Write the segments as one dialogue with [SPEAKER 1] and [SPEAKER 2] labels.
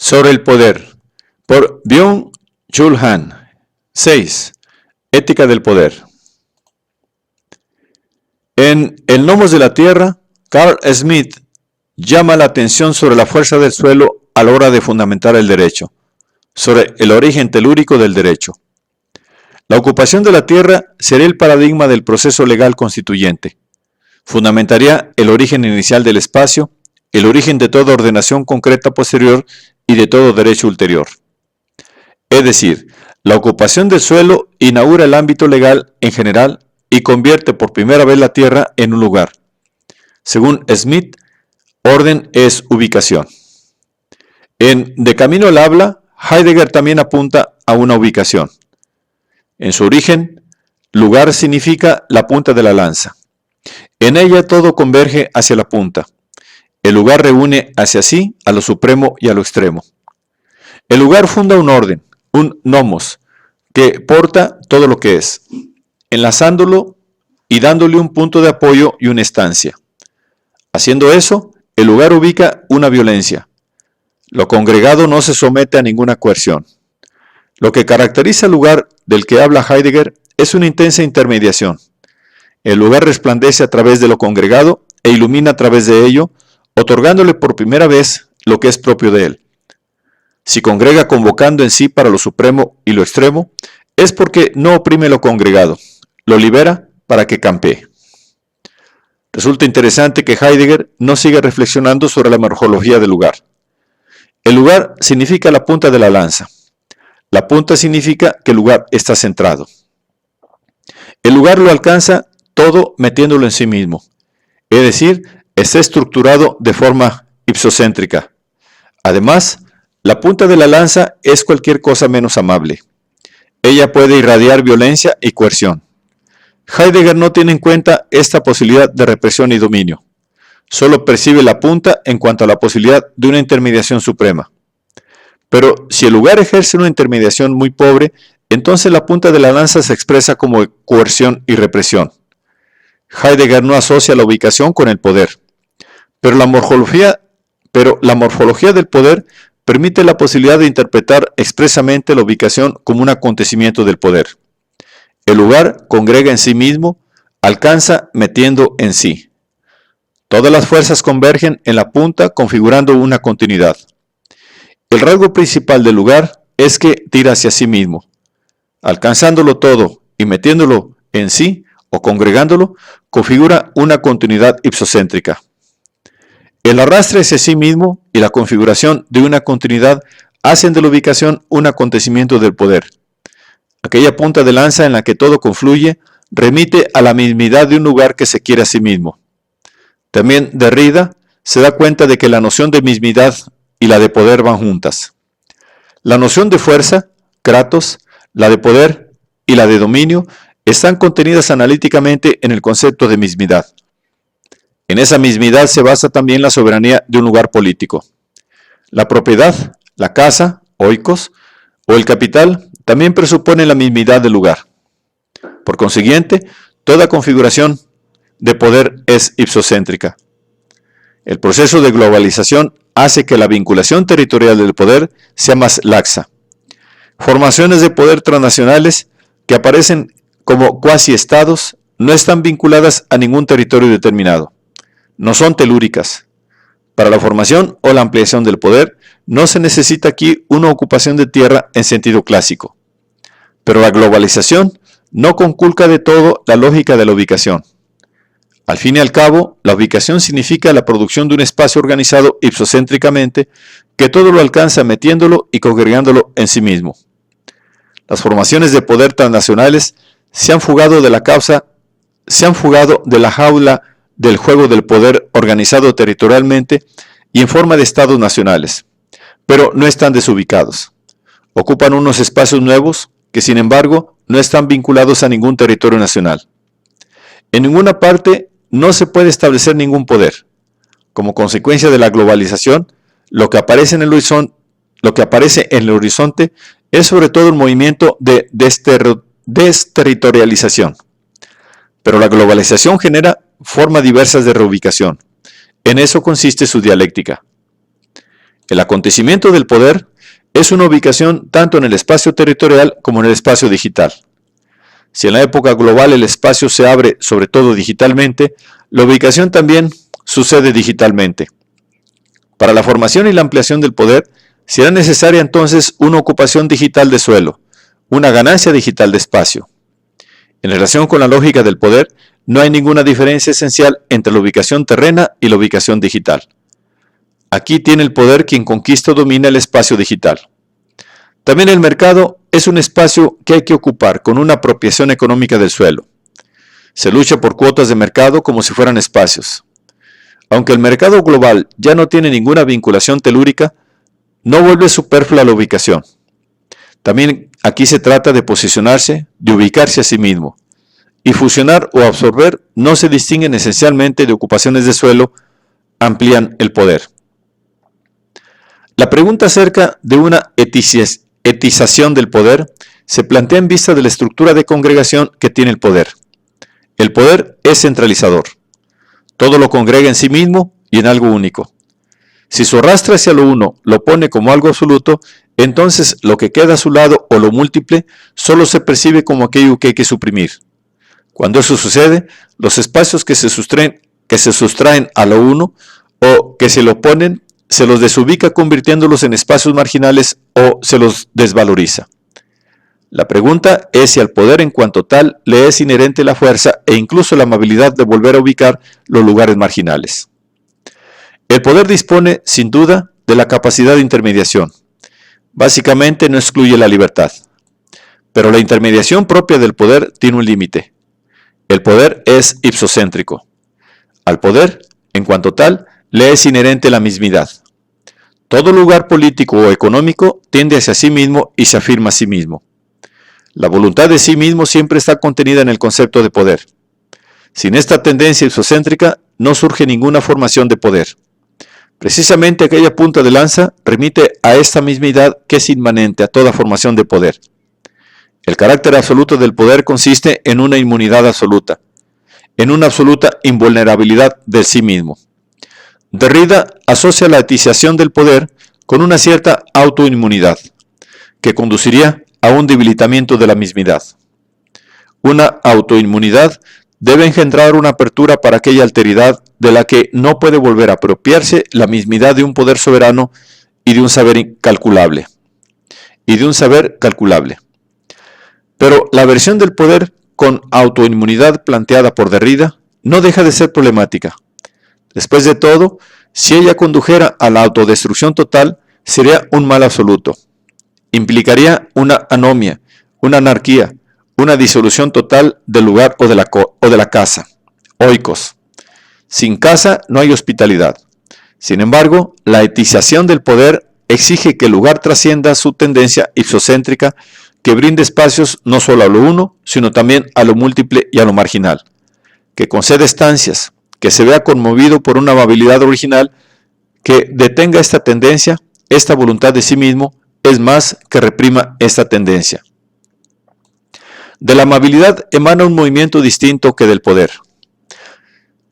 [SPEAKER 1] Sobre el poder, por Byung-Chul Han. 6. Ética del poder. En El Nomos de la Tierra, Carl Smith llama la atención sobre la fuerza del suelo a la hora de fundamentar el derecho, sobre el origen telúrico del derecho. La ocupación de la tierra sería el paradigma del proceso legal constituyente. Fundamentaría el origen inicial del espacio, el origen de toda ordenación concreta posterior y de todo derecho ulterior. Es decir, la ocupación del suelo inaugura el ámbito legal en general y convierte por primera vez la tierra en un lugar. Según Smith, orden es ubicación. En De Camino al Habla, Heidegger también apunta a una ubicación. En su origen, lugar significa la punta de la lanza. En ella todo converge hacia la punta. El lugar reúne hacia sí a lo supremo y a lo extremo. El lugar funda un orden, un nomos, que porta todo lo que es, enlazándolo y dándole un punto de apoyo y una estancia. Haciendo eso, el lugar ubica una violencia. Lo congregado no se somete a ninguna coerción. Lo que caracteriza el lugar del que habla Heidegger es una intensa intermediación. El lugar resplandece a través de lo congregado e ilumina a través de ello, otorgándole por primera vez lo que es propio de él. Si congrega convocando en sí para lo supremo y lo extremo, es porque no oprime lo congregado, lo libera para que campee. Resulta interesante que Heidegger no siga reflexionando sobre la morfología del lugar. El lugar significa la punta de la lanza. La punta significa que el lugar está centrado. El lugar lo alcanza todo metiéndolo en sí mismo, es decir, está estructurado de forma ipsocéntrica. Además, la punta de la lanza es cualquier cosa menos amable. Ella puede irradiar violencia y coerción. Heidegger no tiene en cuenta esta posibilidad de represión y dominio. Solo percibe la punta en cuanto a la posibilidad de una intermediación suprema. Pero si el lugar ejerce una intermediación muy pobre, entonces la punta de la lanza se expresa como coerción y represión. Heidegger no asocia la ubicación con el poder, pero la morfología del poder permite la posibilidad de interpretar expresamente la ubicación como un acontecimiento del poder. El lugar congrega en sí mismo, alcanza metiendo en sí. Todas las fuerzas convergen en la punta configurando una continuidad. El rasgo principal del lugar es que tira hacia sí mismo. Alcanzándolo todo y metiéndolo en sí o congregándolo, configura una continuidad ipsocéntrica. El arrastre hacia sí mismo y la configuración de una continuidad hacen de la ubicación un acontecimiento del poder. Aquella punta de lanza en la que todo confluye remite a la mismidad de un lugar que se quiere a sí mismo. También Derrida se da cuenta de que la noción de mismidad y la de poder van juntas. La noción de fuerza, kratos, la de poder y la de dominio están contenidas analíticamente en el concepto de mismidad. En esa mismidad se basa también la soberanía de un lugar político. La propiedad, la casa, oikos, o el capital también presupone la mismidad del lugar. Por consiguiente, toda configuración de poder es ipsocéntrica. El proceso de globalización hace que la vinculación territorial del poder sea más laxa. Formaciones de poder transnacionales que aparecen como cuasi-estados no están vinculadas a ningún territorio determinado. No son telúricas. Para la formación o la ampliación del poder no se necesita aquí una ocupación de tierra en sentido clásico. Pero la globalización no conculca de todo la lógica de la ubicación. Al fin y al cabo, la ubicación significa la producción de un espacio organizado ipsocéntricamente que todo lo alcanza metiéndolo y congregándolo en sí mismo. Las formaciones de poder transnacionales se han fugado de la jaula del juego del poder organizado territorialmente y en forma de estados nacionales, pero no están desubicados. Ocupan unos espacios nuevos que, sin embargo, no están vinculados a ningún territorio nacional. En ninguna parte no se puede establecer ningún poder. Como consecuencia de la globalización, lo que aparece en el horizonte es sobre todo un movimiento de desterritorialización. Pero la globalización genera formas diversas de reubicación. En eso consiste su dialéctica. El acontecimiento del poder es una ubicación tanto en el espacio territorial como en el espacio digital. Si en la época global el espacio se abre sobre todo digitalmente, la ubicación también sucede digitalmente. Para la formación y la ampliación del poder, será necesaria entonces una ocupación digital de suelo, una ganancia digital de espacio. En relación con la lógica del poder, no hay ninguna diferencia esencial entre la ubicación terrena y la ubicación digital. Aquí tiene el poder quien conquista o domina el espacio digital. También el mercado es un espacio que hay que ocupar con una apropiación económica del suelo. Se lucha por cuotas de mercado como si fueran espacios. Aunque el mercado global ya no tiene ninguna vinculación telúrica, no vuelve superflua la ubicación. También aquí se trata de posicionarse, de ubicarse a sí mismo. Y fusionar o absorber no se distinguen esencialmente de ocupaciones de suelo, amplían el poder. La pregunta acerca de una etización del poder se plantea en vista de la estructura de congregación que tiene el poder. El poder es centralizador. Todo lo congrega en sí mismo y en algo único. Si su arrastre hacia lo uno lo pone como algo absoluto, entonces lo que queda a su lado o lo múltiple solo se percibe como aquello que hay que suprimir. Cuando eso sucede, los espacios que se sustraen a lo uno o que se lo oponen, se los desubica convirtiéndolos en espacios marginales o se los desvaloriza. La pregunta es si al poder en cuanto tal le es inherente la fuerza e incluso la amabilidad de volver a ubicar los lugares marginales. El poder dispone, sin duda, de la capacidad de intermediación. Básicamente no excluye la libertad. Pero la intermediación propia del poder tiene un límite. El poder es ipsocéntrico. Al poder, en cuanto tal, le es inherente la mismidad. Todo lugar político o económico tiende hacia sí mismo y se afirma a sí mismo. La voluntad de sí mismo siempre está contenida en el concepto de poder. Sin esta tendencia ipsocéntrica no surge ninguna formación de poder. Precisamente aquella punta de lanza remite a esta mismidad que es inmanente a toda formación de poder. El carácter absoluto del poder consiste en una inmunidad absoluta, en una absoluta invulnerabilidad de sí mismo. Derrida asocia la etización del poder con una cierta autoinmunidad, que conduciría a un debilitamiento de la mismidad. Una autoinmunidad debe engendrar una apertura para aquella alteridad de la que no puede volver a apropiarse la mismidad de un poder soberano y de un saber incalculable. Pero la versión del poder con autoinmunidad planteada por Derrida no deja de ser problemática. Después de todo, si ella condujera a la autodestrucción total, sería un mal absoluto. Implicaría una anomia, una anarquía, una disolución total del lugar o de la casa. Oikos. Sin casa no hay hospitalidad. Sin embargo, la etización del poder exige que el lugar trascienda su tendencia ipsocéntrica, que brinde espacios no solo a lo uno, sino también a lo múltiple y a lo marginal, que conceda estancias, que se vea conmovido por una amabilidad original, que detenga esta tendencia, esta voluntad de sí mismo, es más que reprima esta tendencia. De la amabilidad emana un movimiento distinto que del poder.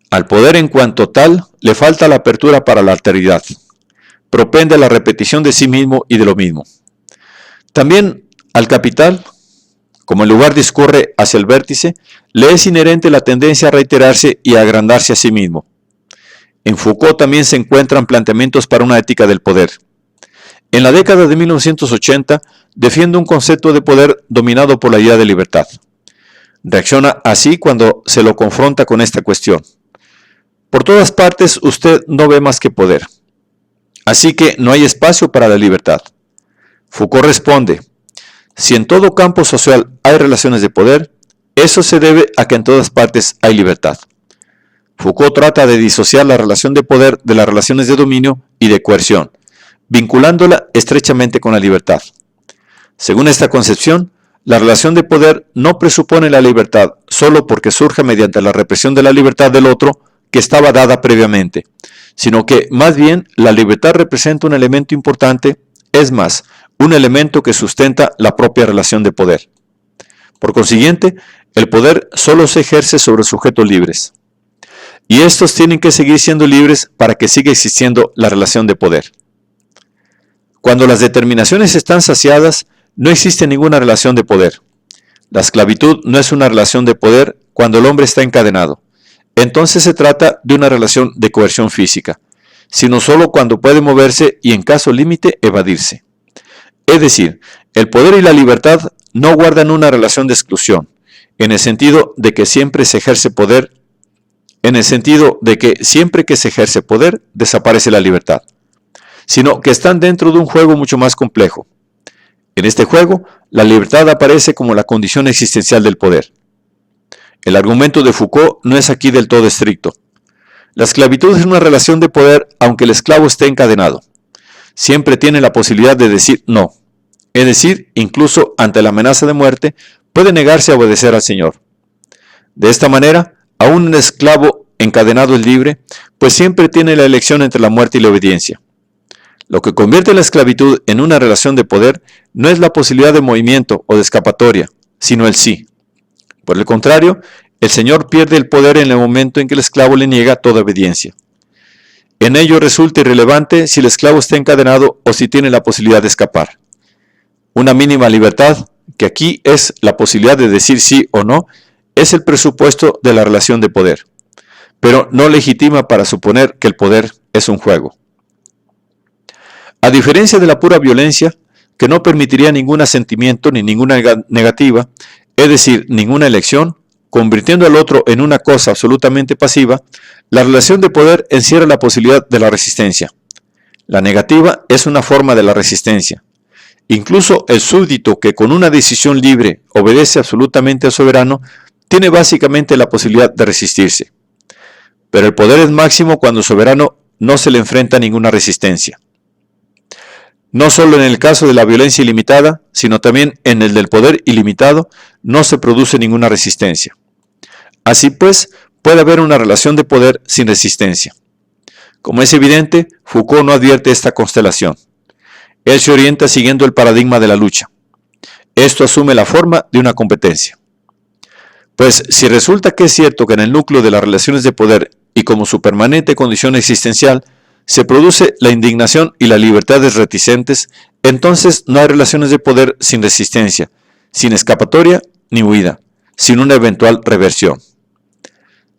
[SPEAKER 1] Al poder en cuanto tal le falta la apertura para la alteridad, propende a la repetición de sí mismo y de lo mismo. También al capital, como el lugar discurre hacia el vértice, le es inherente la tendencia a reiterarse y a agrandarse a sí mismo. En Foucault también se encuentran planteamientos para una ética del poder. En la década de 1980 defiende un concepto de poder dominado por la idea de libertad. Reacciona así cuando se lo confronta con esta cuestión. Por todas partes usted no ve más que poder. Así que no hay espacio para la libertad. Foucault responde: si en todo campo social hay relaciones de poder, eso se debe a que en todas partes hay libertad. Foucault trata de disociar la relación de poder de las relaciones de dominio y de coerción, vinculándola estrechamente con la libertad. Según esta concepción, la relación de poder no presupone la libertad solo porque surge mediante la represión de la libertad del otro que estaba dada previamente, sino que más bien la libertad representa un elemento importante, es más, un elemento que sustenta la propia relación de poder. Por consiguiente, el poder solo se ejerce sobre sujetos libres. Y estos tienen que seguir siendo libres para que siga existiendo la relación de poder. Cuando las determinaciones están saciadas, no existe ninguna relación de poder. La esclavitud no es una relación de poder cuando el hombre está encadenado. Entonces se trata de una relación de coerción física, sino solo cuando puede moverse y en caso límite evadirse. Es decir, el poder y la libertad no guardan una relación de exclusión, en el sentido de que siempre se ejerce poder, desaparece la libertad, sino que están dentro de un juego mucho más complejo. En este juego, la libertad aparece como la condición existencial del poder. El argumento de Foucault no es aquí del todo estricto. La esclavitud es una relación de poder aunque el esclavo esté encadenado. Siempre tiene la posibilidad de decir no. Es decir, incluso ante la amenaza de muerte, puede negarse a obedecer al Señor. De esta manera, aún un esclavo encadenado es libre, pues siempre tiene la elección entre la muerte y la obediencia. Lo que convierte la esclavitud en una relación de poder no es la posibilidad de movimiento o de escapatoria, sino el sí. Por el contrario, el Señor pierde el poder en el momento en que el esclavo le niega toda obediencia. En ello resulta irrelevante si el esclavo está encadenado o si tiene la posibilidad de escapar. Una mínima libertad, que aquí es la posibilidad de decir sí o no, es el presupuesto de la relación de poder, pero no legitima para suponer que el poder es un juego. A diferencia de la pura violencia, que no permitiría ningún asentimiento ni ninguna negativa, es decir, ninguna elección, convirtiendo al otro en una cosa absolutamente pasiva, la relación de poder encierra la posibilidad de la resistencia. La negativa es una forma de la resistencia. Incluso el súbdito que con una decisión libre obedece absolutamente al soberano, tiene básicamente la posibilidad de resistirse. Pero el poder es máximo cuando el soberano no se le enfrenta a ninguna resistencia. No solo en el caso de la violencia ilimitada, sino también en el del poder ilimitado, no se produce ninguna resistencia. Así pues, puede haber una relación de poder sin resistencia. Como es evidente, Foucault no advierte esta constelación. Él se orienta siguiendo el paradigma de la lucha. Esto asume la forma de una competencia. Pues si resulta que es cierto que en el núcleo de las relaciones de poder y como su permanente condición existencial se produce la indignación y las libertades reticentes, entonces no hay relaciones de poder sin resistencia, sin escapatoria ni huida, sin una eventual reversión.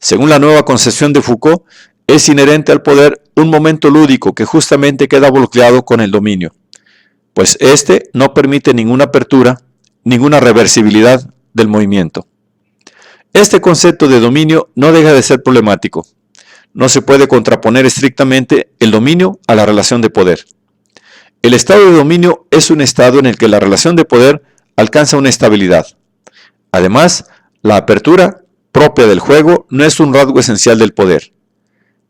[SPEAKER 1] Según la nueva concepción de Foucault, es inherente al poder un momento lúdico que justamente queda bloqueado con el dominio, pues éste no permite ninguna apertura, ninguna reversibilidad del movimiento. Este concepto de dominio no deja de ser problemático. No se puede contraponer estrictamente el dominio a la relación de poder. El estado de dominio es un estado en el que la relación de poder alcanza una estabilidad. Además, la apertura propia del juego no es un rasgo esencial del poder.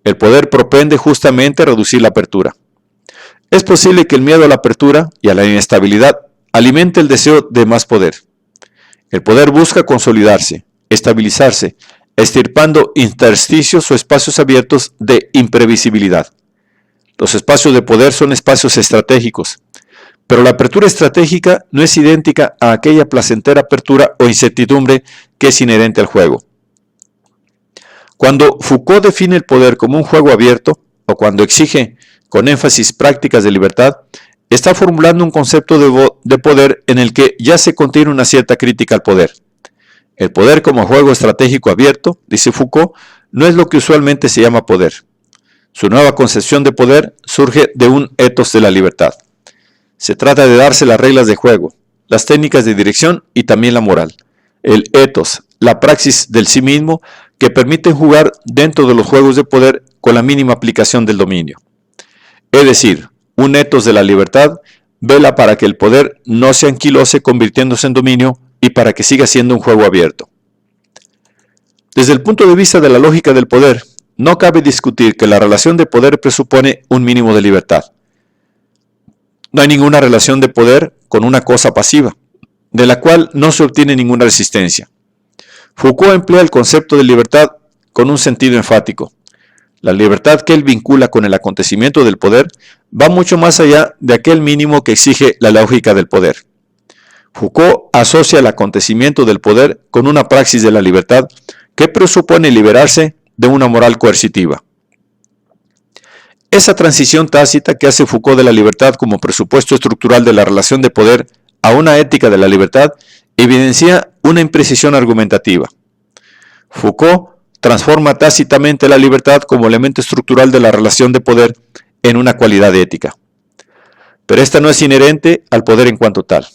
[SPEAKER 1] El poder propende justamente a reducir la apertura. Es posible que el miedo a la apertura y a la inestabilidad alimente el deseo de más poder. El poder busca consolidarse, estabilizarse, extirpando intersticios o espacios abiertos de imprevisibilidad. Los espacios de poder son espacios estratégicos, pero la apertura estratégica no es idéntica a aquella placentera apertura o incertidumbre que es inherente al juego. Cuando Foucault define el poder como un juego abierto, o cuando exige con énfasis prácticas de libertad, está formulando un concepto de poder en el que ya se contiene una cierta crítica al poder. El poder como juego estratégico abierto, dice Foucault, no es lo que usualmente se llama poder. Su nueva concepción de poder surge de un ethos de la libertad. Se trata de darse las reglas de juego, las técnicas de dirección y también la moral. El ethos, la praxis del sí mismo, que permiten jugar dentro de los juegos de poder con la mínima aplicación del dominio. Es decir, un ethos de la libertad vela para que el poder no se anquilose convirtiéndose en dominio y para que siga siendo un juego abierto. Desde el punto de vista de la lógica del poder, no cabe discutir que la relación de poder presupone un mínimo de libertad. No hay ninguna relación de poder con una cosa pasiva, de la cual no se obtiene ninguna resistencia. Foucault emplea el concepto de libertad con un sentido enfático. La libertad que él vincula con el acontecimiento del poder va mucho más allá de aquel mínimo que exige la lógica del poder. Foucault asocia el acontecimiento del poder con una praxis de la libertad que presupone liberarse de una moral coercitiva. Esa transición tácita que hace Foucault de la libertad como presupuesto estructural de la relación de poder a una ética de la libertad evidencia una imprecisión argumentativa. Foucault transforma tácitamente la libertad como elemento estructural de la relación de poder en una cualidad ética. Pero esta no es inherente al poder en cuanto tal.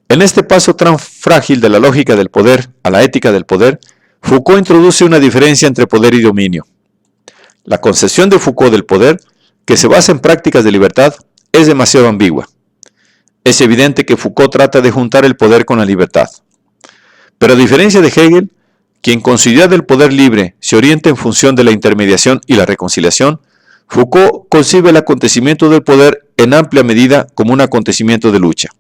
[SPEAKER 1] En este paso tan frágil de la lógica del poder a la ética del poder, Foucault introduce una diferencia entre poder y dominio. La concepción de Foucault del poder, que se basa en prácticas de libertad, es demasiado ambigua. Es evidente que Foucault trata de juntar el poder con la libertad. Pero a diferencia de Hegel, quien considera el poder libre se orienta en función de la intermediación y la reconciliación, Foucault concibe el acontecimiento del poder en amplia medida como un acontecimiento de lucha.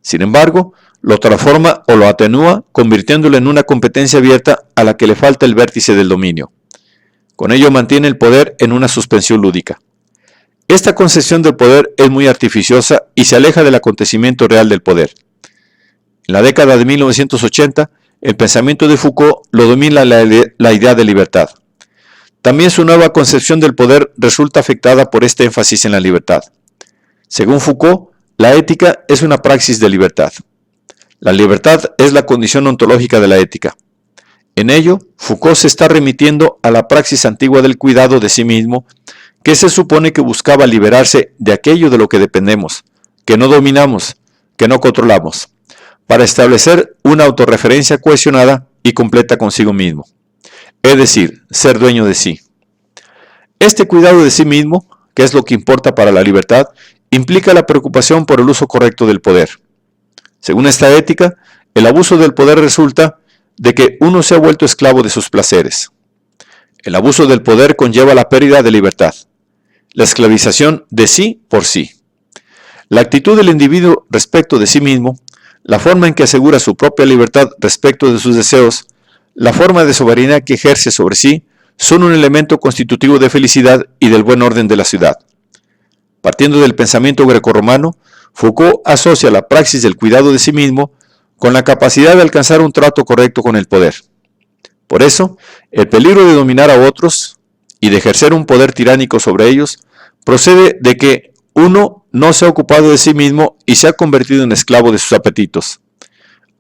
[SPEAKER 1] Sin embargo, lo transforma o lo atenúa, convirtiéndolo en una competencia abierta a la que le falta el vértice del dominio. Con ello mantiene el poder en una suspensión lúdica. Esta concepción del poder es muy artificiosa y se aleja del acontecimiento real del poder. En la década de 1980, el pensamiento de Foucault lo domina la idea de libertad. También su nueva concepción del poder resulta afectada por este énfasis en la libertad. Según Foucault, la ética es una praxis de libertad. La libertad es la condición ontológica de la ética. En ello, Foucault se está remitiendo a la praxis antigua del cuidado de sí mismo, que se supone que buscaba liberarse de aquello de lo que dependemos, que no dominamos, que no controlamos, para establecer una autorreferencia cohesionada y completa consigo mismo, es decir, ser dueño de sí. Este cuidado de sí mismo, que es lo que importa para la libertad, implica la preocupación por el uso correcto del poder. Según esta ética, el abuso del poder resulta de que uno se ha vuelto esclavo de sus placeres. El abuso del poder conlleva la pérdida de libertad, la esclavización de sí por sí. La actitud del individuo respecto de sí mismo, la forma en que asegura su propia libertad respecto de sus deseos, la forma de soberanía que ejerce sobre sí, son un elemento constitutivo de felicidad y del buen orden de la ciudad. Partiendo del pensamiento grecorromano, Foucault asocia la praxis del cuidado de sí mismo con la capacidad de alcanzar un trato correcto con el poder. Por eso, el peligro de dominar a otros y de ejercer un poder tiránico sobre ellos procede de que uno no se ha ocupado de sí mismo y se ha convertido en esclavo de sus apetitos.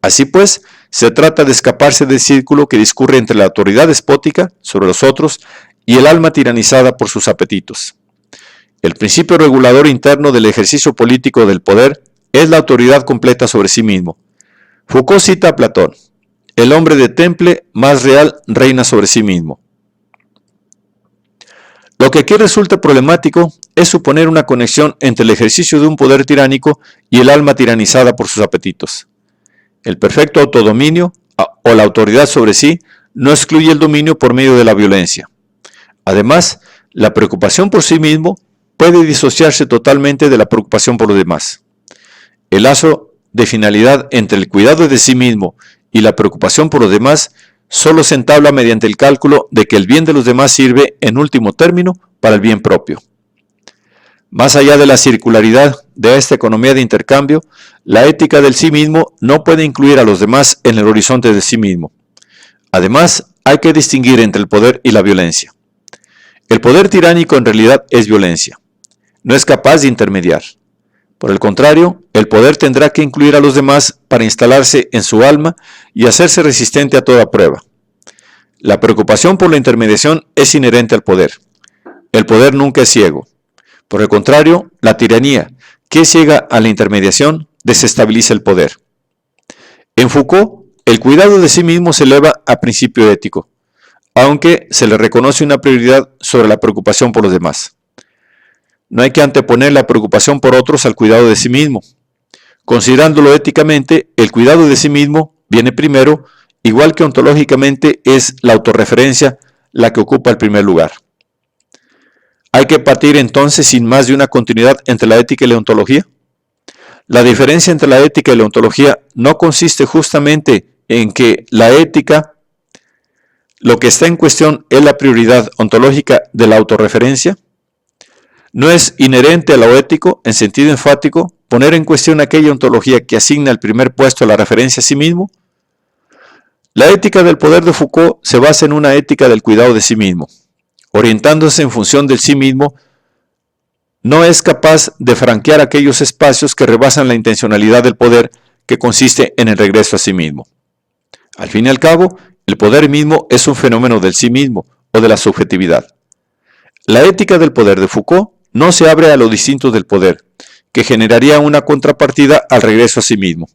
[SPEAKER 1] Así pues, se trata de escaparse del círculo que discurre entre la autoridad despótica sobre los otros y el alma tiranizada por sus apetitos. El principio regulador interno del ejercicio político del poder es la autoridad completa sobre sí mismo. Foucault cita a Platón: el hombre de temple más real reina sobre sí mismo. Lo que aquí resulta problemático es suponer una conexión entre el ejercicio de un poder tiránico y el alma tiranizada por sus apetitos. El perfecto autodominio o la autoridad sobre sí no excluye el dominio por medio de la violencia. Además, la preocupación por sí mismo puede disociarse totalmente de la preocupación por los demás. El lazo de finalidad entre el cuidado de sí mismo y la preocupación por los demás solo se entabla mediante el cálculo de que el bien de los demás sirve, en último término, para el bien propio. Más allá de la circularidad de esta economía de intercambio, la ética del sí mismo no puede incluir a los demás en el horizonte de sí mismo. Además, hay que distinguir entre el poder y la violencia. El poder tiránico en realidad es violencia. No es capaz de intermediar. Por el contrario, el poder tendrá que incluir a los demás para instalarse en su alma y hacerse resistente a toda prueba. La preocupación por la intermediación es inherente al poder. El poder nunca es ciego. Por el contrario, la tiranía, que es ciega a la intermediación, desestabiliza el poder. En Foucault, el cuidado de sí mismo se eleva a principio ético, aunque se le reconoce una prioridad sobre la preocupación por los demás. No hay que anteponer la preocupación por otros al cuidado de sí mismo. Considerándolo éticamente, el cuidado de sí mismo viene primero, igual que ontológicamente es la autorreferencia la que ocupa el primer lugar. ¿Hay que partir entonces sin más de una continuidad entre la ética y la ontología? La diferencia entre la ética y la ontología no consiste justamente en que la ética, lo que está en cuestión es la prioridad ontológica de la autorreferencia. ¿No es inherente a lo ético, en sentido enfático, poner en cuestión aquella ontología que asigna el primer puesto a la referencia a sí mismo? La ética del poder de Foucault se basa en una ética del cuidado de sí mismo. orientándose en función del sí mismo, no es capaz de franquear aquellos espacios que rebasan la intencionalidad del poder que consiste en el regreso a sí mismo. Al fin y al cabo, el poder mismo es un fenómeno del sí mismo o de la subjetividad. La ética del poder de Foucault no se abre a lo distinto del poder, que generaría una contrapartida al regreso a sí mismo.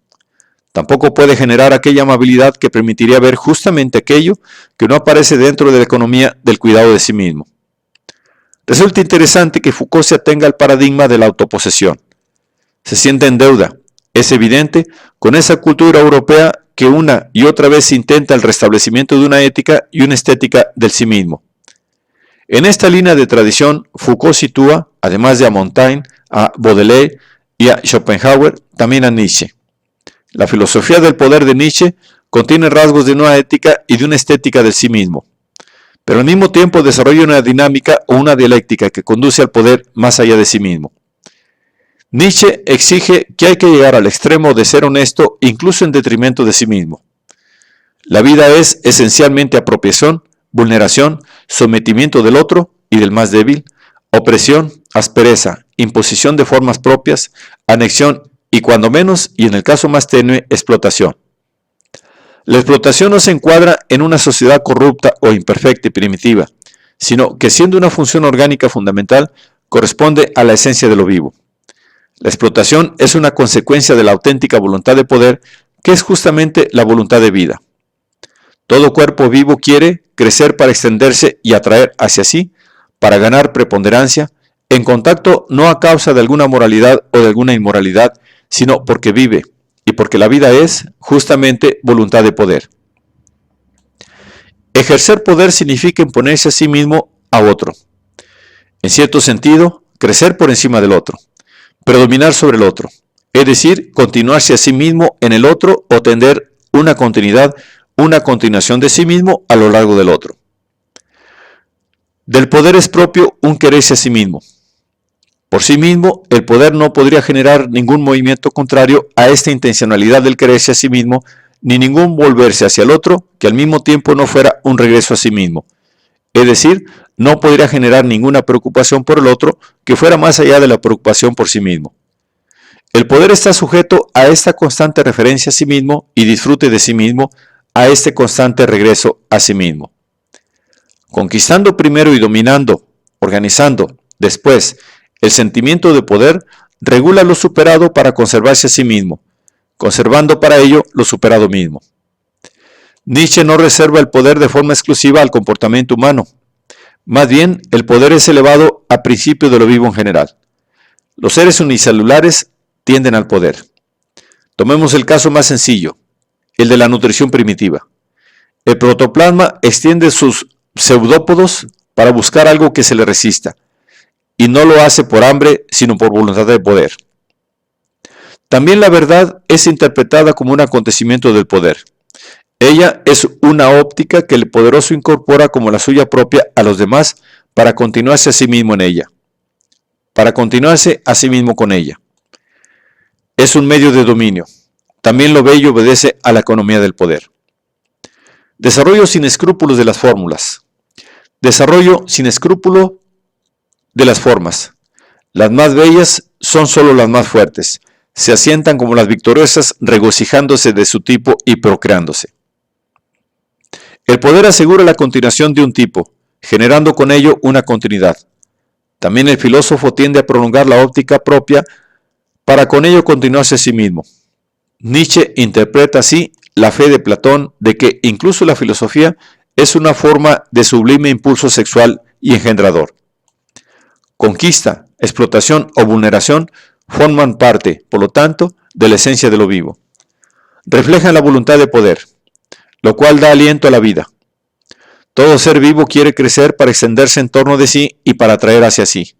[SPEAKER 1] Tampoco puede generar aquella amabilidad que permitiría ver justamente aquello que no aparece dentro de la economía del cuidado de sí mismo. Resulta interesante que Foucault se atenga al paradigma de la autoposesión. Se siente en deuda, es evidente, con esa cultura europea que una y otra vez intenta el restablecimiento de una ética y una estética del sí mismo. En esta línea de tradición, Foucault sitúa, además de a Montaigne, a Baudelaire y a Schopenhauer, también a Nietzsche. La filosofía del poder de Nietzsche contiene rasgos de una ética y de una estética del sí mismo, pero al mismo tiempo desarrolla una dinámica o una dialéctica que conduce al poder más allá de sí mismo. Nietzsche exige que hay que llegar al extremo de ser honesto incluso en detrimento de sí mismo. La vida es esencialmente apropiación, vulneración, sometimiento del otro y del más débil, opresión, aspereza, imposición de formas propias, anexión y cuando menos, y en el caso más tenue, explotación. La explotación no se encuadra en una sociedad corrupta o imperfecta y primitiva, sino que siendo una función orgánica fundamental, corresponde a la esencia de lo vivo. La explotación es una consecuencia de la auténtica voluntad de poder, que es justamente la voluntad de vida. Todo cuerpo vivo quiere crecer para extenderse y atraer hacia sí, para ganar preponderancia, en contacto no a causa de alguna moralidad o de alguna inmoralidad, sino porque vive, y porque la vida es, justamente, voluntad de poder. Ejercer poder significa imponerse a sí mismo a otro. En cierto sentido, crecer por encima del otro, predominar sobre el otro, es decir, continuarse a sí mismo en el otro o tender una continuidad, una continuación de sí mismo a lo largo del otro. Del poder es propio un quererse a sí mismo. Por sí mismo, el poder no podría generar ningún movimiento contrario a esta intencionalidad del quererse a sí mismo, ni ningún volverse hacia el otro que al mismo tiempo no fuera un regreso a sí mismo. Es decir, no podría generar ninguna preocupación por el otro que fuera más allá de la preocupación por sí mismo. El poder está sujeto a esta constante referencia a sí mismo y disfrute de sí mismo, a este constante regreso a sí mismo. Conquistando primero y dominando, organizando, después, el sentimiento de poder regula lo superado para conservarse a sí mismo, conservando para ello lo superado mismo. Nietzsche no reserva el poder de forma exclusiva al comportamiento humano. Más bien, el poder es elevado a principio de lo vivo en general. Los seres unicelulares tienden al poder. Tomemos el caso más sencillo, el de la nutrición primitiva. El protoplasma extiende sus pseudópodos para buscar algo que se le resista, y no lo hace por hambre, sino por voluntad de poder. También la verdad es interpretada como un acontecimiento del poder. Ella es una óptica que el poderoso incorpora como la suya propia a los demás para continuarse a sí mismo en ella, para continuarse a sí mismo con ella. Es un medio de dominio. También lo ve y obedece a la economía del poder. Desarrollo sin escrúpulos de las fórmulas. Desarrollo sin escrúpulo de las formas. Las más bellas son solo las más fuertes. Se asientan como las victoriosas, regocijándose de su tipo y procreándose. El poder asegura la continuación de un tipo, generando con ello una continuidad. También el filósofo tiende a prolongar la óptica propia para con ello continuarse a sí mismo. Nietzsche interpreta así la fe de Platón de que incluso la filosofía es una forma de sublime impulso sexual y engendrador. Conquista, explotación o vulneración forman parte, por lo tanto, de la esencia de lo vivo. Reflejan la voluntad de poder, lo cual da aliento a la vida. Todo ser vivo quiere crecer para extenderse en torno de sí y para atraer hacia sí.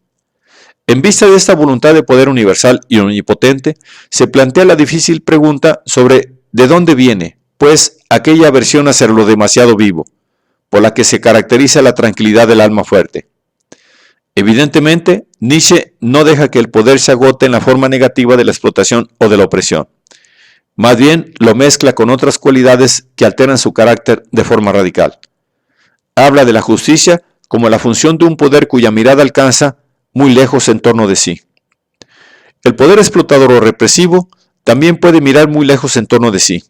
[SPEAKER 1] En vista de esta voluntad de poder universal y omnipotente, se plantea la difícil pregunta sobre ¿de dónde viene, pues, aquella aversión hacia lo demasiado vivo, por la que se caracteriza la tranquilidad del alma fuerte? Evidentemente, Nietzsche no deja que el poder se agote en la forma negativa de la explotación o de la opresión. Más bien, lo mezcla con otras cualidades que alteran su carácter de forma radical. Habla de la justicia como la función de un poder cuya mirada alcanza muy lejos en torno de sí. El poder explotador o represivo también puede mirar muy lejos en torno de sí,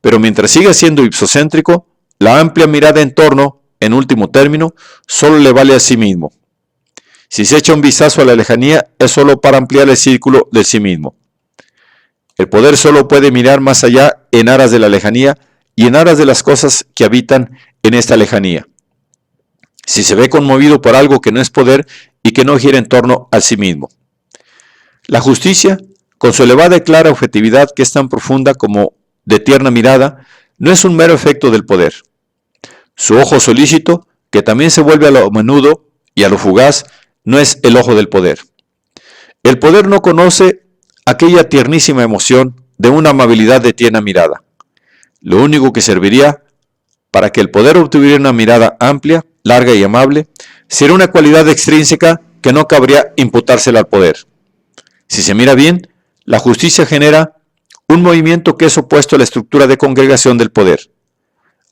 [SPEAKER 1] pero mientras siga siendo ipsocéntrico, la amplia mirada en torno, en último término, solo le vale a sí mismo. Si se echa un vistazo a la lejanía, es solo para ampliar el círculo de sí mismo. El poder solo puede mirar más allá en aras de la lejanía y en aras de las cosas que habitan en esta lejanía. Si se ve conmovido por algo que no es poder y que no gira en torno a sí mismo. La justicia, con su elevada y clara objetividad que es tan profunda como de tierna mirada, no es un mero efecto del poder. Su ojo solícito, que también se vuelve a lo menudo y a lo fugaz, no es el ojo del poder. El poder no conoce aquella tiernísima emoción de una amabilidad de tierna mirada. Lo único que serviría para que el poder obtuviera una mirada amplia, larga y amable, sería una cualidad extrínseca que no cabría imputársela al poder. Si se mira bien, la justicia genera un movimiento que es opuesto a la estructura de congregación del poder.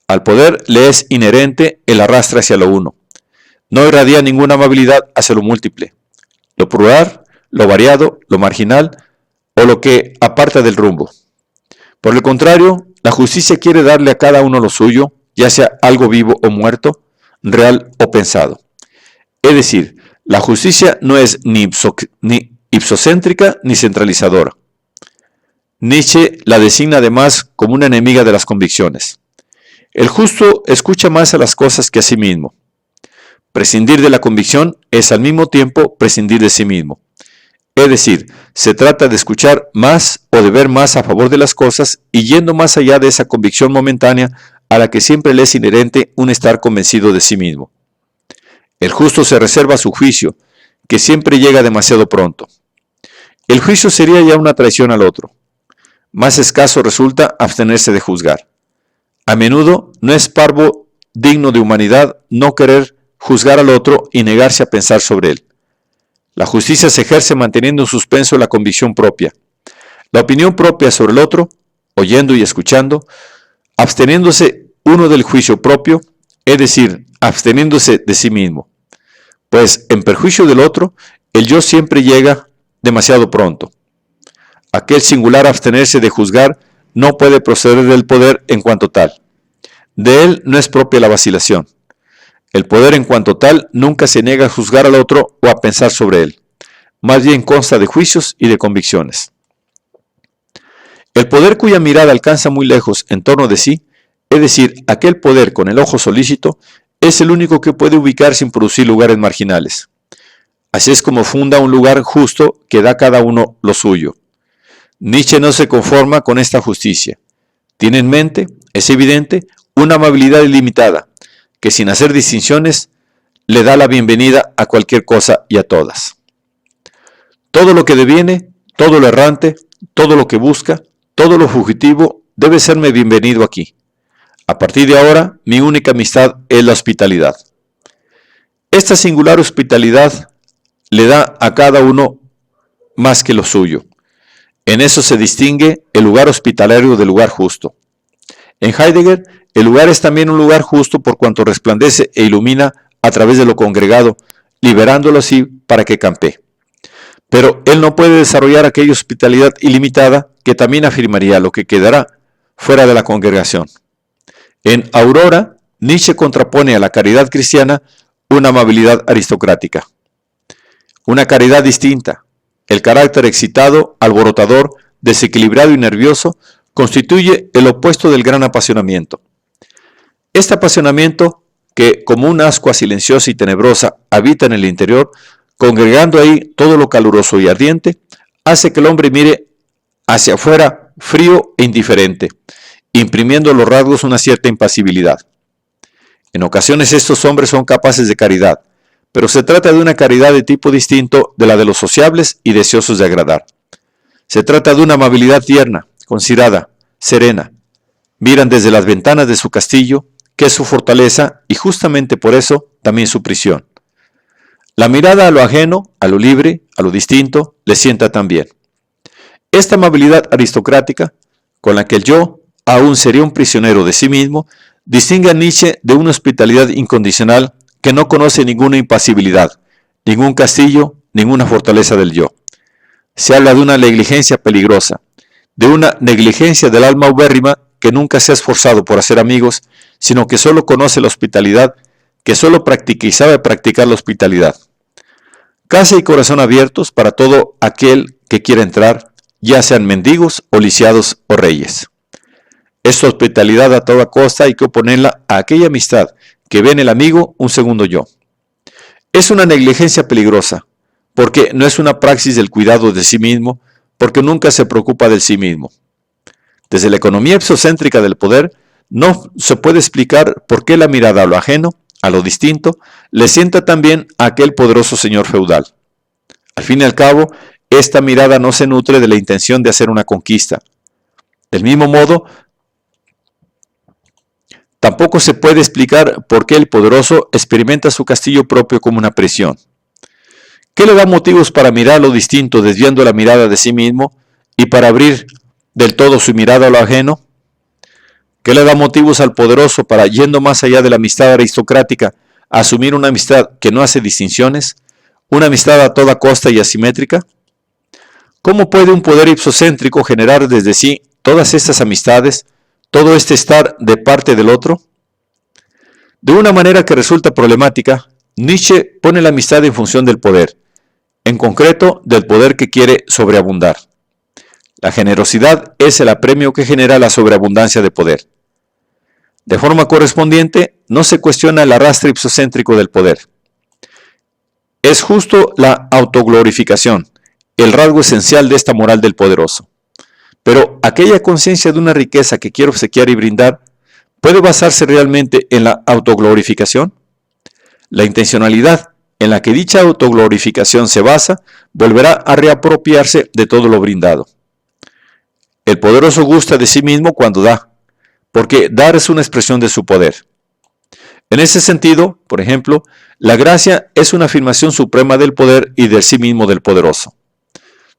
[SPEAKER 1] Al poder le es inherente el arrastre hacia lo uno. No irradia ninguna amabilidad hacia lo múltiple, lo plural, lo variado, lo marginal o lo que aparta del rumbo. Por el contrario, la justicia quiere darle a cada uno lo suyo, ya sea algo vivo o muerto, real o pensado. Es decir, la justicia no es ni ipsocéntrica ni centralizadora. Nietzsche la designa además como una enemiga de las convicciones. El justo escucha más a las cosas que a sí mismo. Prescindir de la convicción es al mismo tiempo prescindir de sí mismo. Es decir, se trata de escuchar más o de ver más a favor de las cosas y yendo más allá de esa convicción momentánea a la que siempre le es inherente un estar convencido de sí mismo. El justo se reserva su juicio, que siempre llega demasiado pronto. El juicio sería ya una traición al otro. Más escaso resulta abstenerse de juzgar. A menudo no es parvo digno de humanidad no querer juzgar al otro y negarse a pensar sobre él. La justicia se ejerce manteniendo en suspenso la convicción propia, la opinión propia sobre el otro, oyendo y escuchando, absteniéndose uno del juicio propio, es decir, absteniéndose de sí mismo. Pues en perjuicio del otro, el yo siempre llega demasiado pronto. Aquel singular abstenerse de juzgar no puede proceder del poder en cuanto tal. De él no es propia la vacilación. El poder en cuanto tal nunca se niega a juzgar al otro o a pensar sobre él. Más bien consta de juicios y de convicciones. El poder cuya mirada alcanza muy lejos en torno de sí, es decir, aquel poder con el ojo solícito, es el único que puede ubicar sin producir lugares marginales. Así es como funda un lugar justo que da a cada uno lo suyo. Nietzsche no se conforma con esta justicia. Tiene en mente, es evidente, una amabilidad ilimitada, que sin hacer distinciones, le da la bienvenida a cualquier cosa y a todas. Todo lo que deviene, todo lo errante, todo lo que busca, todo lo fugitivo, debe serme bienvenido aquí. A partir de ahora, mi única amistad es la hospitalidad. Esta singular hospitalidad le da a cada uno más que lo suyo. En eso se distingue el lugar hospitalario del lugar justo. En Heidegger, el lugar es también un lugar justo por cuanto resplandece e ilumina a través de lo congregado, liberándolo así para que campee. Pero él no puede desarrollar aquella hospitalidad ilimitada que también afirmaría lo que quedará fuera de la congregación. En Aurora, Nietzsche contrapone a la caridad cristiana una amabilidad aristocrática. Una caridad distinta, el carácter excitado, alborotador, desequilibrado y nervioso, constituye el opuesto del gran apasionamiento. Este apasionamiento, que como una ascua silenciosa y tenebrosa habita en el interior, congregando ahí todo lo caluroso y ardiente, hace que el hombre mire hacia afuera frío e indiferente, imprimiendo a los rasgos una cierta impasibilidad. En ocasiones estos hombres son capaces de caridad, pero se trata de una caridad de tipo distinto de la de los sociables y deseosos de agradar. Se trata de una amabilidad tierna, considerada, serena. Miran desde las ventanas de su castillo, que es su fortaleza y justamente por eso también su prisión. La mirada a lo ajeno, a lo libre, a lo distinto, les sienta también. Esta amabilidad aristocrática, con la que el yo aún sería un prisionero de sí mismo, distingue a Nietzsche de una hospitalidad incondicional que no conoce ninguna impasibilidad, ningún castillo, ninguna fortaleza del yo. Se habla de una negligencia peligrosa, de una negligencia del alma ubérrima que nunca se ha esforzado por hacer amigos, sino que solo conoce la hospitalidad, que solo practica y sabe practicar la hospitalidad. Casa y corazón abiertos para todo aquel que quiera entrar, ya sean mendigos o lisiados o reyes. Esta hospitalidad a toda costa hay que oponerla a aquella amistad que ve en el amigo un segundo yo. Es una negligencia peligrosa, porque no es una praxis del cuidado de sí mismo, porque nunca se preocupa del sí mismo. Desde la economía ipsocéntrica del poder, no se puede explicar por qué la mirada a lo ajeno, a lo distinto, le sienta también a aquel poderoso señor feudal. Al fin y al cabo, esta mirada no se nutre de la intención de hacer una conquista. Del mismo modo, tampoco se puede explicar por qué el poderoso experimenta su castillo propio como una prisión. ¿Qué le da motivos para mirar lo distinto desviando la mirada de sí mismo y para abrir del todo su mirada a lo ajeno? ¿Qué le da motivos al poderoso para, yendo más allá de la amistad aristocrática, asumir una amistad que no hace distinciones, una amistad a toda costa y asimétrica? ¿Cómo puede un poder ipsocéntrico generar desde sí todas estas amistades, todo este estar de parte del otro? De una manera que resulta problemática, Nietzsche pone la amistad en función del poder, en concreto del poder que quiere sobreabundar. La generosidad es el apremio que genera la sobreabundancia de poder. De forma correspondiente, no se cuestiona el arrastre ipsocéntrico del poder. Es justo la autoglorificación, el rasgo esencial de esta moral del poderoso. Pero aquella conciencia de una riqueza que quiere obsequiar y brindar, ¿puede basarse realmente en la autoglorificación? La intencionalidad en la que dicha autoglorificación se basa volverá a reapropiarse de todo lo brindado. El poderoso gusta de sí mismo cuando da, porque dar es una expresión de su poder. En ese sentido, por ejemplo, la gracia es una afirmación suprema del poder y del sí mismo del poderoso.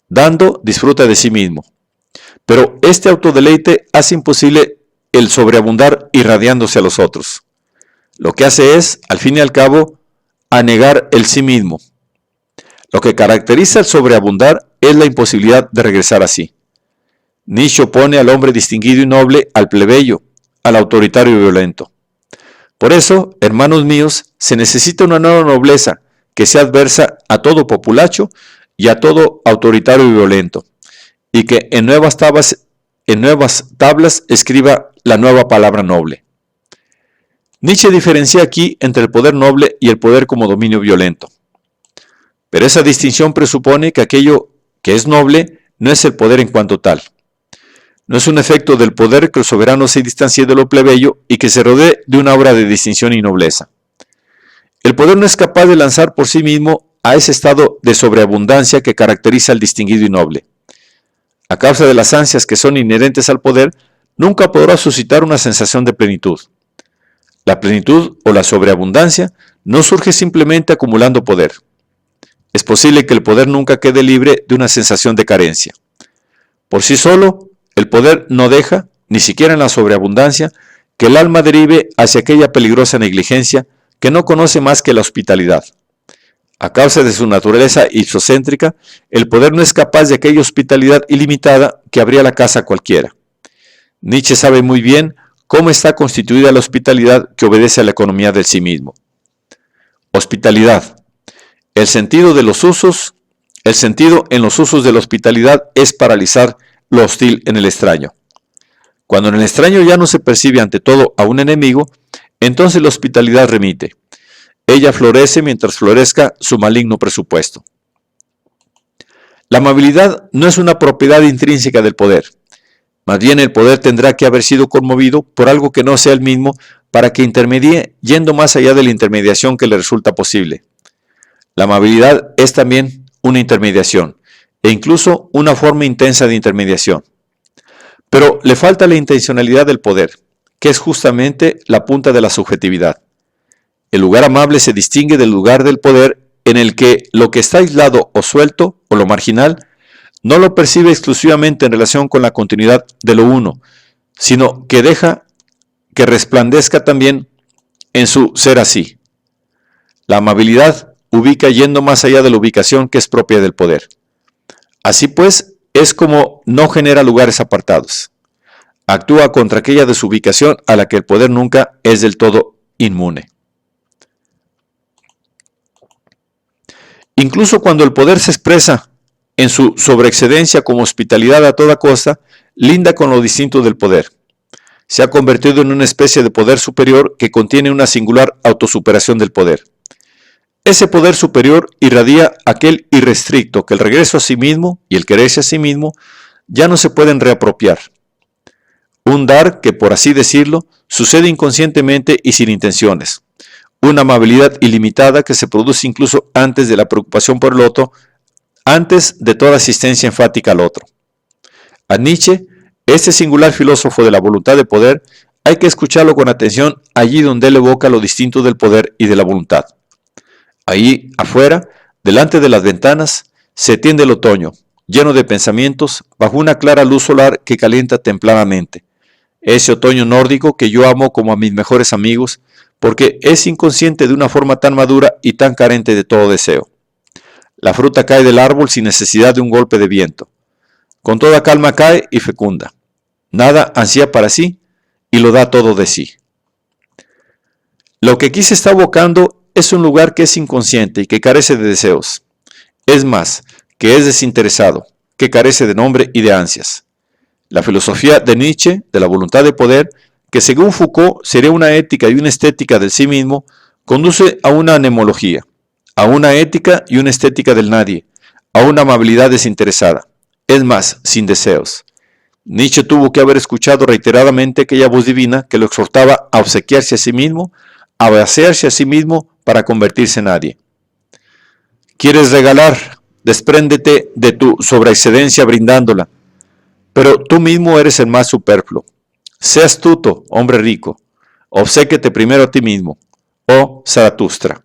[SPEAKER 1] Dando, disfruta de sí mismo. Pero este autodeleite hace imposible el sobreabundar irradiándose a los otros. Lo que hace es, al fin y al cabo, anegar el sí mismo. Lo que caracteriza el sobreabundar es la imposibilidad de regresar a sí. Nietzsche opone al hombre distinguido y noble al plebeyo, al autoritario y violento. Por eso, hermanos míos, se necesita una nueva nobleza que sea adversa a todo populacho y a todo autoritario y violento, y que en nuevas tablas escriba la nueva palabra noble. Nietzsche diferencia aquí entre el poder noble y el poder como dominio violento. Pero esa distinción presupone que aquello que es noble no es el poder en cuanto tal. No es un efecto del poder que el soberano se distancie de lo plebeyo y que se rodee de una aura de distinción y nobleza. El poder no es capaz de lanzar por sí mismo a ese estado de sobreabundancia que caracteriza al distinguido y noble. A causa de las ansias que son inherentes al poder, nunca podrá suscitar una sensación de plenitud. La plenitud o la sobreabundancia no surge simplemente acumulando poder. Es posible que el poder nunca quede libre de una sensación de carencia. Por sí solo, el poder no deja, ni siquiera en la sobreabundancia, que el alma derive hacia aquella peligrosa negligencia que no conoce más que la hospitalidad. A causa de su naturaleza ipsocéntrica, el poder no es capaz de aquella hospitalidad ilimitada que abría la casa a cualquiera. Nietzsche sabe muy bien cómo está constituida la hospitalidad que obedece a la economía del sí mismo. Hospitalidad. El sentido en los usos de la hospitalidad es paralizar lo hostil en el extraño. Cuando en el extraño ya no se percibe ante todo a un enemigo, entonces la hospitalidad remite. Ella florece mientras florezca su maligno presupuesto. La amabilidad no es una propiedad intrínseca del poder. Más bien el poder tendrá que haber sido conmovido por algo que no sea el mismo para que intermedie yendo más allá de la intermediación que le resulta posible. La amabilidad es también una intermediación e incluso una forma intensa de intermediación. Pero le falta la intencionalidad del poder, que es justamente la punta de la subjetividad. El lugar amable se distingue del lugar del poder en el que lo que está aislado o suelto o lo marginal no lo percibe exclusivamente en relación con la continuidad de lo uno, sino que deja que resplandezca también en su ser así. La amabilidad ubica yendo más allá de la ubicación que es propia del poder. Así pues, es como no genera lugares apartados. Actúa contra aquella desubicación a la que el poder nunca es del todo inmune. Incluso cuando el poder se expresa en su sobreexcedencia como hospitalidad a toda costa, linda con lo distinto del poder. Se ha convertido en una especie de poder superior que contiene una singular autosuperación del poder. Ese poder superior irradia aquel irrestricto que el regreso a sí mismo y el quererse a sí mismo ya no se pueden reapropiar. Un dar que, por así decirlo, sucede inconscientemente y sin intenciones. Una amabilidad ilimitada que se produce incluso antes de la preocupación por el otro, antes de toda asistencia enfática al otro. A Nietzsche, este singular filósofo de la voluntad de poder, hay que escucharlo con atención allí donde él evoca lo distinto del poder y de la voluntad. Ahí afuera, delante de las ventanas, se tiende el otoño, lleno de pensamientos, bajo una clara luz solar que calienta templadamente. Ese otoño nórdico que yo amo como a mis mejores amigos, porque es inconsciente de una forma tan madura y tan carente de todo deseo. La fruta cae del árbol sin necesidad de un golpe de viento. Con toda calma cae y fecunda. Nada ansía para sí y lo da todo de sí. Lo que aquí se está evocando es un lugar que es inconsciente y que carece de deseos. Es más, que es desinteresado, que carece de nombre y de ansias. La filosofía de Nietzsche, de la voluntad de poder, que según Foucault sería una ética y una estética del sí mismo, conduce a una anemología, a una ética y una estética del nadie, a una amabilidad desinteresada, es más, sin deseos. Nietzsche tuvo que haber escuchado reiteradamente aquella voz divina que lo exhortaba a obsequiarse a sí mismo, a vaciarse a sí mismo para convertirse en nadie. ¿Quieres regalar? Despréndete de tu sobreexcedencia brindándola, pero tú mismo eres el más superfluo. Sé astuto, hombre rico, obséquiate primero a ti mismo. Oh Zaratustra.